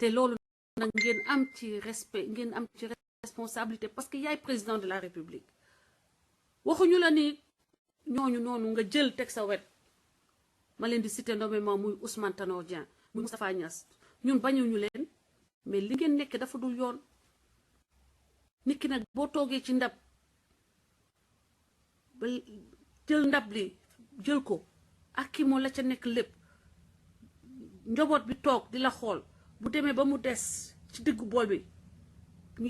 te loolu nag ngeen am ci respect ngeen am ci responsabilité parce que yaay président de la République waxuñu la ni ñooñu noonu nga jël teg sa wet ma leen di citer nommément muy Ousmane Tanor Dieng muy Moustapha Niasse ñun bañuñu leen mais li ngeen nekk dafa dul yoon nit ki nag boo toogee ci ndab ba jël ndab li jël ko ak ki moo la ca nekk lépp njaboot bi toog di la xool bu demee ba mu des ci diggu bool bi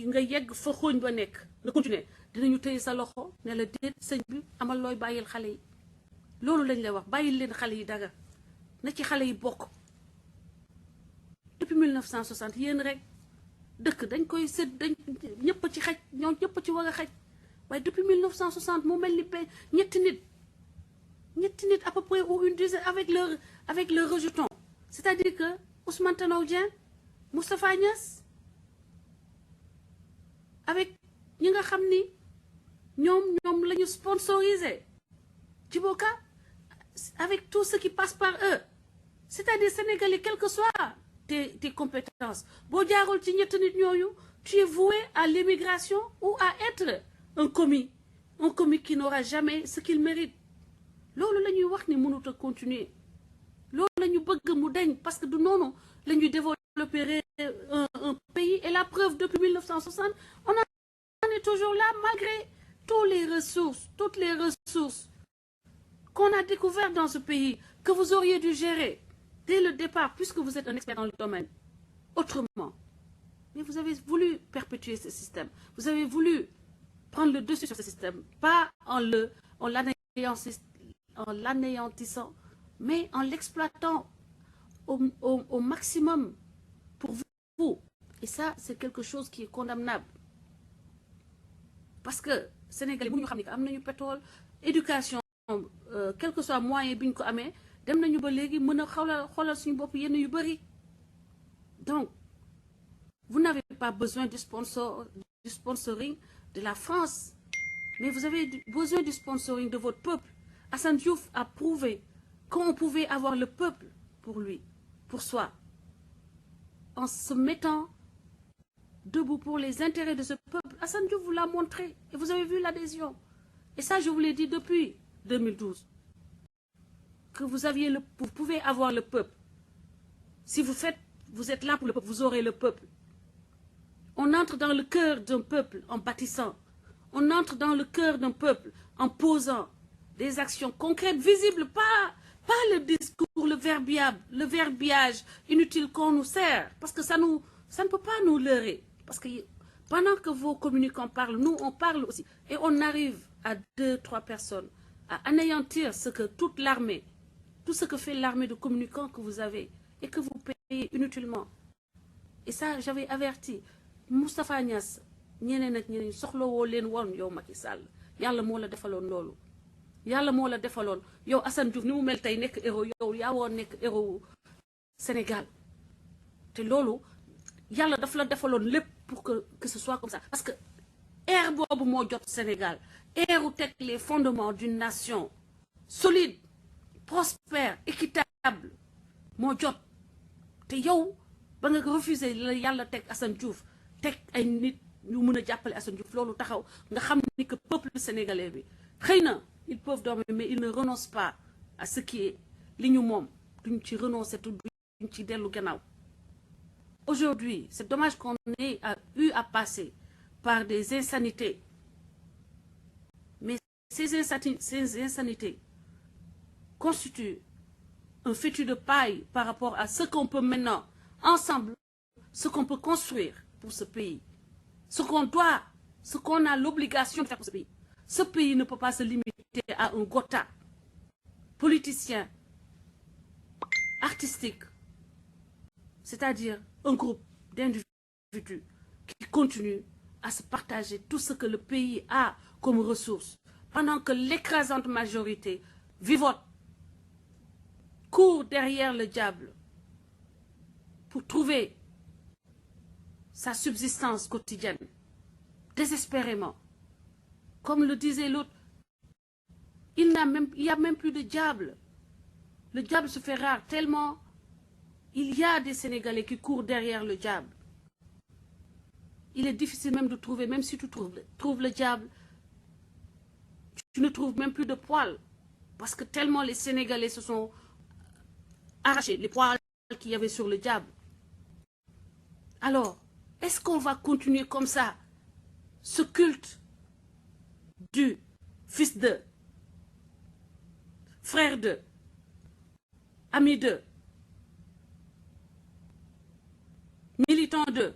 nga yegg fa xooñ ba nekk nga continuer dinañu tëye sa loxo ne la déet sëñ bi amal looy bàyyil xale yi loolu lañ lay wax bàyyil leen xale yi daga na ci xale yi bokk depuis 1960 yéen rek dëkk dañ koy sët dañ ñëpp ci xaj ñoom ñëpp ci war a xaj waaye depuis 1960 mu mel ni ñetti nit à peu près ou une dizaine avec leur rejeton c'est-à-dire que Ousmane Tanor Dieng Moustapha Niasse avec ñi nga xam ni ñoom la ñu sponsorisé Djibo Ka avec tout ce qui passe par eux c'est-à-dire Sénégalais quelles que soient tes compétences boo jaarul ci ñett nit ñooyu tu es voué à l'immigration ou à être un commis qui n'aura jamais ce qu'il mérite loolu la ñuy wax ni mënut a continuer loolu la ñu bëgg mu dañ parce que du noonu la ñuy développer un pays et la preuve depuis 1960 on en est toujours là malgré toutes les ressources qu'on a découvertes dans ce pays que vous auriez dû gérer dès le départ puisque vous êtes un expert dans le domaine autrement mais vous avez voulu perpétuer ce système vous avez voulu prendre le dessus sur ce système pas en l'anéantissant mais en l'exploitant au maximum pour vous et ça c'est quelque chose qui est condamnable parce que Sénégalais bu ñu xam ni que am nañu pétrole éducation quel que soit moyen bi ñu ko amee dem nañu ba léegi mën a xoolal suñu bopp yenn yu bëri donc vous n'avez pas besoin du sponsoring de la France mais vous avez besoin du sponsoring de votre peuple Assane Diouf a prouvé qu'on pouvait avoir le peuple pour lui pour soi en se mettant debout pour les intérêts de ce peuple. Assane Diouf vous l'a montré et vous avez vu l'adhésion. Et ça, je vous l'ai dit depuis 2012. Que vous pouvez avoir le peuple. Si vous êtes là pour le peuple, vous aurez le peuple. On entre dans le cœur d'un peuple en bâtissant. On entre dans le cœur d'un peuple en posant des actions concrètes, visibles, pas le discours, le verbiage inutile qu'on nous sert. Parce que ça ne peut pas nous leurrer. Parce que pendant que vos communicants parlent, nous, on parle aussi. Et on arrive à 2-3 personnes à anéantir toute l'armée, tout ce que fait l'armée de communicants que vous avez et que vous payez inutilement. Et ça, j'avais averti. Moustapha Niasse, ñeneen ak ñeneen soxlawoo leen woon yow Macky Sall yàlla moo la defaloon loolu yàlla moo la defaloon yow Assane Diouf ni mu mel tey nekk héros yow yaa woon nekk héros Sénégal te loolu yàlla daf la defaloon lépp pour que ce soit comme ça parce que ère boobu moo jot Sénégal ère u teg les fondements d'une nation solide prospère équitable moo jot te yow ba nga refusé la yàlla teg Assane Diouf teg ay nit ñu mën a jàppale Assane Diouf loolu taxaw nga xam ni que peuple sénégalais bi xëy na ils peuvent dormir mais ils ne renoncent pas à ce qui est li ñu moom duñ ci renoncer tout duñ ci dellu gannaaw. Aujourd'hui c'est dommage qu'on ait eu à passer par des insanités mais ces insanités constituent un fétu de paille par rapport à ce qu'on peut maintenant ensemble ce qu'on peut construire pour ce pays. Ce qu'on a l'obligation de faire pour ce pays. Ce pays ne peut pas se limiter à un gotha politicien, artistique, c'est-à-dire un groupe d'individus qui continuent à se partager tout ce que le pays a comme ressources, pendant que l'écrasante majorité vivote, court derrière le diable pour trouver sa subsistance quotidienne, désespérément. Comme le disait l'autre, il n'y a même plus de diable. Le diable se fait rare tellement Il y a des Sénégalais qui courent derrière le diable. Il est difficile même de trouver, même si tu trouves le diable, tu ne trouves même plus de poils. Parce que tellement les Sénégalais se sont arrachés les poils qu'il y avait sur le diable. Alors, est-ce qu'on va continuer comme ça, ce culte du fils de, frère de, ami de, militant de,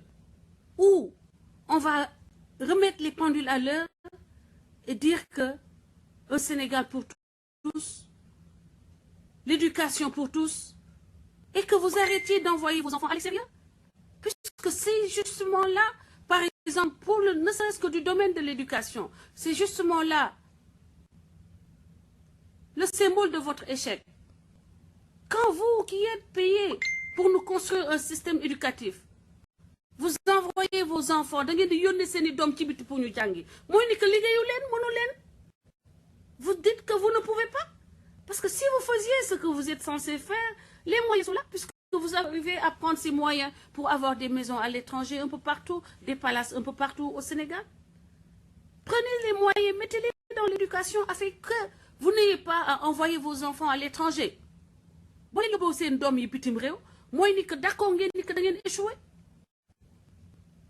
ou on va remettre les pendules à l'heure et dire que un Sénégal pour tous, l'éducation pour tous, et que vous arrêtiez d'envoyer vos enfants à l'extérieur? Puisque c'est justement là, par exemple, pour ne serait-ce que du domaine de l'éducation, c'est justement là le symbole de votre échec. Quand vous qui êtes payés pour nous construire un système éducatif, vous envoyez vos enfants, vous dites que vous ne pouvez pas. Parce que si vous faisiez ce que vous êtes censé faire, les moyens sont là, puisque vous arrivez à prendre ces moyens pour avoir des maisons à l'étranger, un peu partout, des palaces un peu partout au Sénégal. Prenez les moyens, mettez-les dans l'éducation afin que vous n'ayez pas à envoyer vos enfants à l'étranger.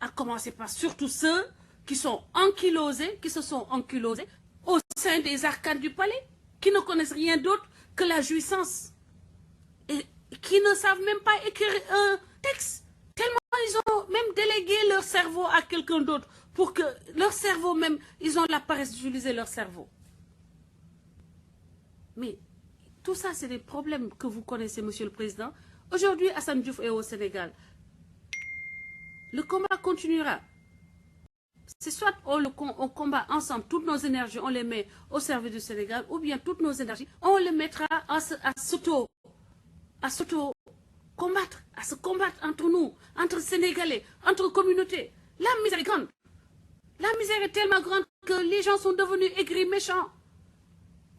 À commencer par surtout ceux qui sont ankylosés, qui se sont ankylosés au sein des arcades du palais, qui ne connaissent rien d'autre que la jouissance et qui ne savent même pas écrire un texte. Tellement ils ont même délégué leur cerveau à quelqu'un d'autre pour que leur cerveau même, ils ont la paresse d'utiliser leur cerveau. Mais tout ça, c'est des problèmes que vous connaissez, Monsieur le Président. Aujourd'hui, Assane Diouf est au Sénégal. Le combat continuera. C'est soit on combat ensemble, toutes nos énergies, on les met au service du Sénégal, ou bien toutes nos énergies, on les mettra à s'auto-combattre, à se combattre entre nous, entre Sénégalais, entre communautés. La misère est grande. La misère est tellement grande que les gens sont devenus aigris, méchants.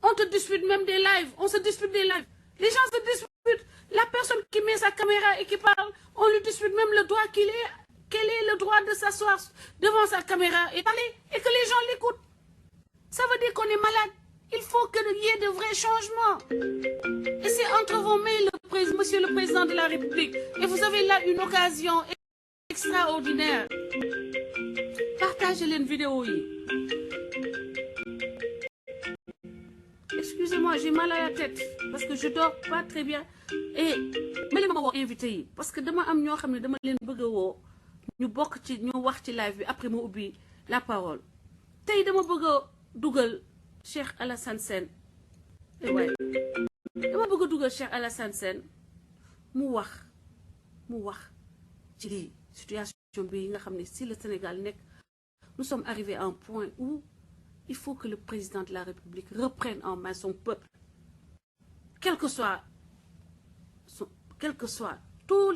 On te dispute même des lives, on se dispute des lives. Les gens se disputent. La personne qui met sa caméra et qui parle, on lui dispute même le droit qu'il est. Quel est le droit de s'asseoir devant sa caméra et parler et que les gens l'écoutent? Ça veut dire qu'on est malade. Il faut qu'il y ait de vrais changements. Et c'est entre vos mains, Monsieur le Président de la République. Et vous avez là une occasion extraordinaire. Partagez une vidéo. Excusez-moi, j'ai mal à la tête parce que je dors pas très bien. Et mais les mamans invité parce que demain am ñoo xamné dama leen bëgg wo ñu bokk ci ñu wax ci live bi après ma ubbi la parole. Tay dama bëgg dugal Cheikh Alassane Sène. Ouais. Dama bëgg dugal Cheikh Alassane Sène mu wax ci li situation bi nga xamné si le Sénégal nek nous sommes arrivés à un point où il faut que le président de la République reprenne en main son peuple. Quel que soit tout